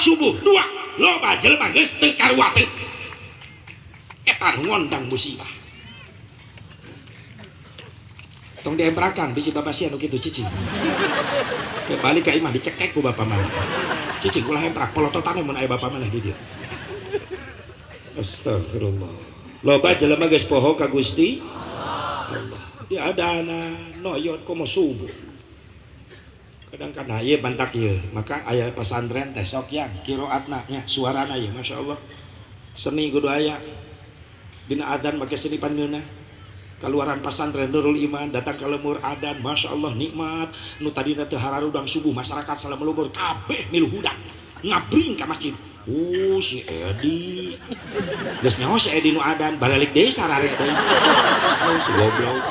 subuh dua loba jelema geus teu karuat eta ngondang musibah tong diembrakan bisi bapak sia nu kitu cicing balik ka imah dicekek ku bapak mana cicing ulah emprak polototan mun aya bapak mana di dieu astagfirullah loba jelema geus poho ka Gusti Allah dia ada noyot komo subuh kadang-kadang ieu bantak ieu maka aya pesantren teh sok yang kiroatna nya suarana ieu masyaallah seni kudu aya dina adzan make seni pandeuna keluaran pesantren Nurul Iman datang ke lemur adan Masya Allah nikmat nu tadina teu hararudang subuh masyarakat salam lembur kabeh milu hudak ngabring ka masjid si Edi geus nyaho si Edi nu adan balik deui sarare deui si goblok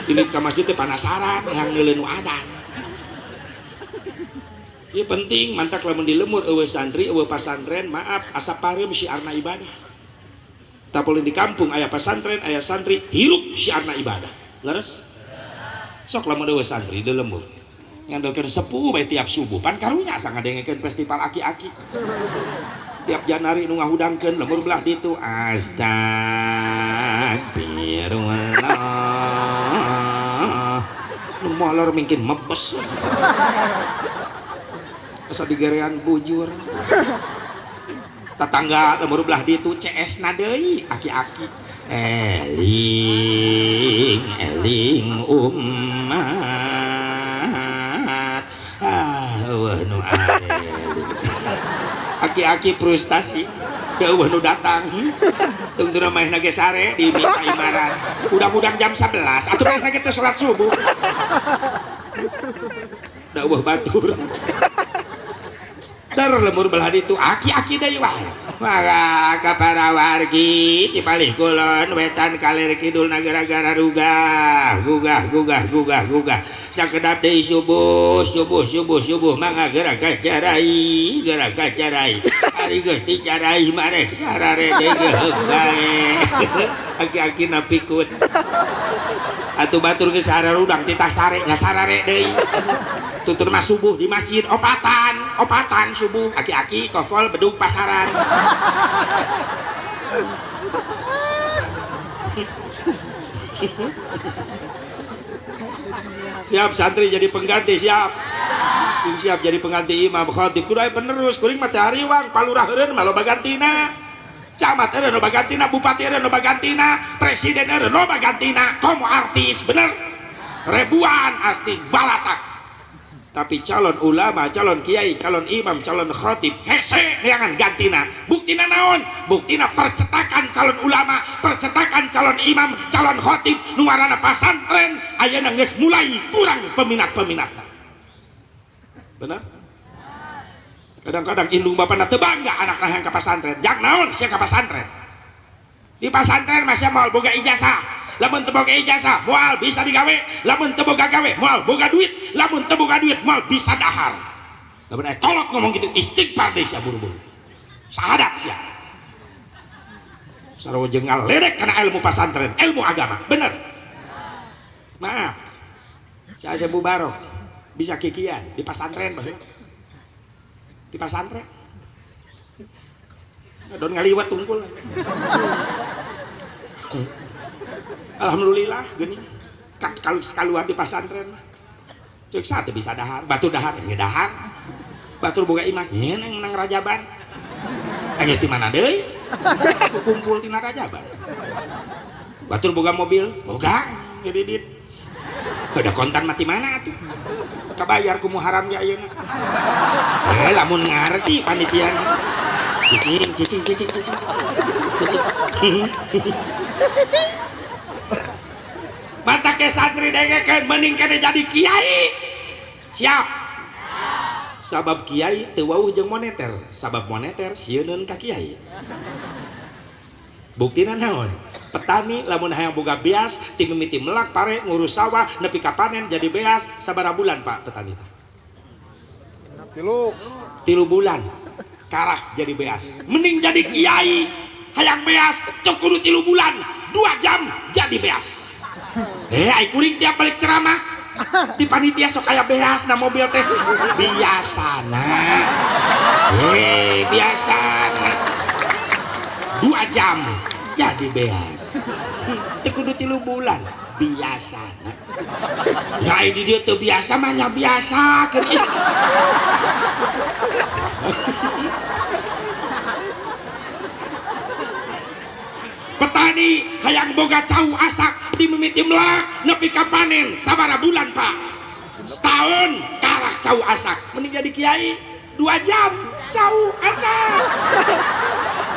ini ka masjid teh panasaran yang ngeuleuh nu adan ieu penting mantak lamun di lemur eueuh santri eueuh pasantren maaf asa pareum syiarna ibadah tapulin di kampung aya pesantren aya santri hirup syiarna ibadah leres sok lamun eueuh santri di lembur ngandalkeun sepuh bae tiap subuh pan karunya sangadengekeun festival aki-aki tiap Janari nu ngahudangkeun lembur belah ditu astagfirullah nu molor mungkin mebes asa digerean bujur tetangga lembur belah ditu CS na deui aki-aki eling eling umat eueuh nu eling aki-aki frustasi eueuh nu datang tungtuna maehna ge sare di mita imaran udang-udang jam 11 atuh maehna ge teh salat subuh da eueuh batur dar lemur belah ditu aki-aki deui wae maka ka para wargi ti palih kulon wetan kaler kidul nagara-gara rugah gugah sakedap deui subuh mangga gerak kacarai ari geus dicarai marek sarare degeug bae aki-aki na pikun atuh batur geus sararudang ti tas sare ngasarare deui tutur mah subuh di masjid opatan subuh aki-aki kokol bedug pasaran siap santri jadi pengganti siap jadi pengganti imam khatib kudu aya penerus kuring mah teh hariwang palurah eureun mah loba gantina camat eureun loba gantina bupati eureun loba gantina presiden eureun loba gantina komo artis bener ribuan astis balatak tapi calon ulama, calon kiai, calon imam, calon khatib hese neangan gantina buktina naon? Buktina percetakan calon ulama, percetakan calon imam, calon khatib nuarana pasantren ayeuna geus mulai kurang peminat-peminatna benar? Kadang-kadang indung bapana teu bangga anakna hayang ka pasantren jak naon sia ka pasantren di pasantren masih moal boga ijazah lamun teu boga ijazah moal bisa digawe lamun teu boga gawe moal boga duit lamun teu boga duit moal bisa dahar lamun aya tolok ngomong gitu istighfar deui sia buru-buru sahadat sia sarua jeung ngaledek kana ilmu pasantren ilmu agama bener maaf sia Sebu Barok bisa kikian di pasantren baheula di pasantren don ngaliwat tungkul alhamdulillah geuning kalau sekaluan di pasantren ceuk sate bisa dahar batur dahar ge dahar batur boga iman nyeun nang rajaban geus di mana deui kumpul tina rajaban batur boga mobil boga ngedidit ada kontan mati mana tuh kabayar kumu haram ya ayeuna lamun ngarti panitiana cicing mata ke santri dengekeun mending kene jadi kiai siap sabab kiai teu wauh jeung moneter sabab moneter sieun ka kiai buktina naon petani lamun hayang boga beas ti mimiti melak pare ngurus sawah nepi ka panen jadi beas sabaraha bulan Pak petani tilu bulan karak jadi beas mending jadi kiai hayang beas teu kudu 3 bulan 2 jam jadi beas ai kuring tiap balik ceramah di panitia sok aya beas na mobil teh biasana biasana 2 jam jadi beas teu kudu 3 bulan biasana nah di dia tuh biasa mah nya biasa keur petani hayang boga cau asak di mimiti melak nepi ka panen sabaraha bulan Pak setahun karak cau asak mending jadi kiai 2 jam cau asak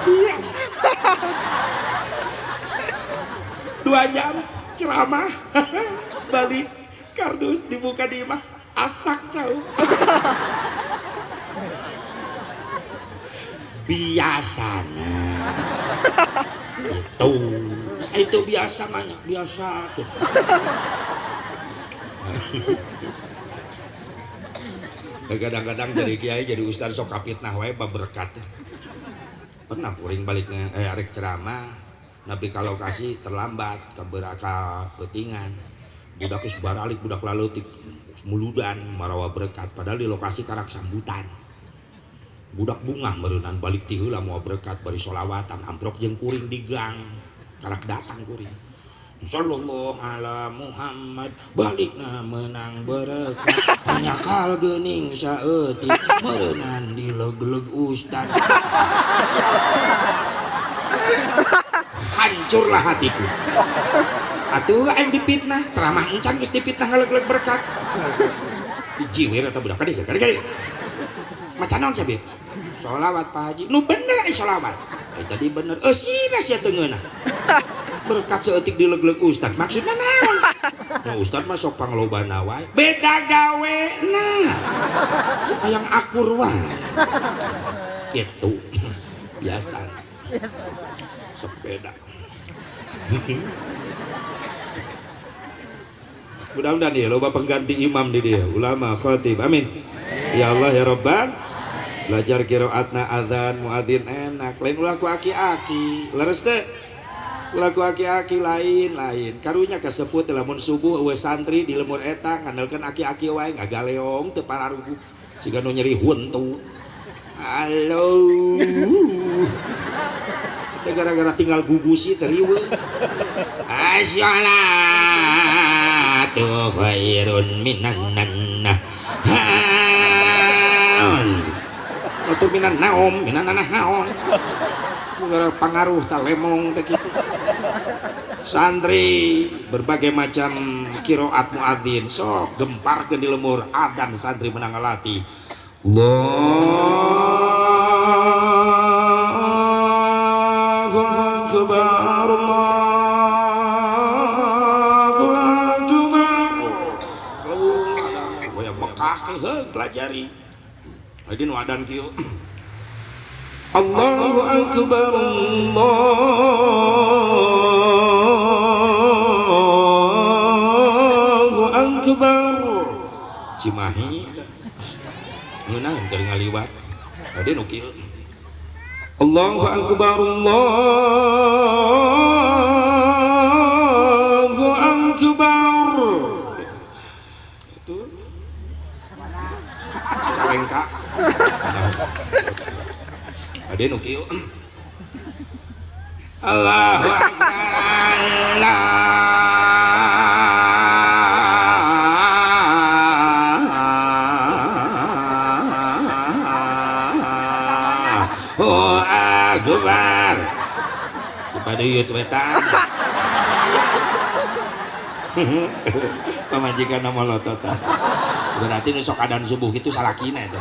yes 2 jam ceramah balik kardus dibuka di imah asak cau biasana itu biasa mana biasa tuh kadang-kadang jadi kiai jadi ustaz sok kapitnah wae berkat pernah puring baliknya arek ceramah nabi kalau kasih terlambat ke beraka petingan budak geus baralik budak laleutik muludan marawa berkat padahal di lokasi karak sambutan budak bunga merenang balik ti heula moal berkat bari sholawatan amprok jeung kuring di gang karak datang kuring sallallahu ala Muhammad balikna menang berkat hanya kal geuning saeutik merenang di leg-leg ustad hancurlah hatiku atuh aing dipitnah ceramah encan geus dipitnah ngaleg-leg berkat dijiwir atau budak kade kade macan naon sabir sholawat Pak Haji nu bener ai sholawat tadi bener sina sia teu ngeunah berkat seeutik di leg-leg ustad maksudna naon nah ustad mah sok panglobana wae beda gawena hayang akur wae kitu biasa sok beda mudah-mudahan ya loba pengganti imam di dia ulama khatib amin ya Allah ya Rabbal belajar qiraatna adzan muadzin enak lain ulah ku aki-aki leres teh ulah ku aki-aki lain karunya kasebut lamun subuh eueuh santri di lemur eta ngandalkeun aki-aki wae ngagaleong teu pararugu siga nu nyeri huntu halo teh gara-gara tinggal gugusi teh riweuh assalatu khairun minan nannah atau minan naom minan nanah naon pengaruh tak lemong tak gitu santri berbagai macam qiraat muadzin sok gemparkeun di lemur adzan santri menang ngalati Allahu akbar Allahu akbar waya Mekah pelajari lagi nu adan kieu Allahu akbar Allahu akbar Cimahi ngeunang keur ngaliwat tadi nu kieu Allahu akbar Allahu akbar itu Cicalengka ade nu kieu Allahu akbar Allahu akbar kepada ieu teh pamajikan molototan berarti nu sok adan subuh itu salakina itu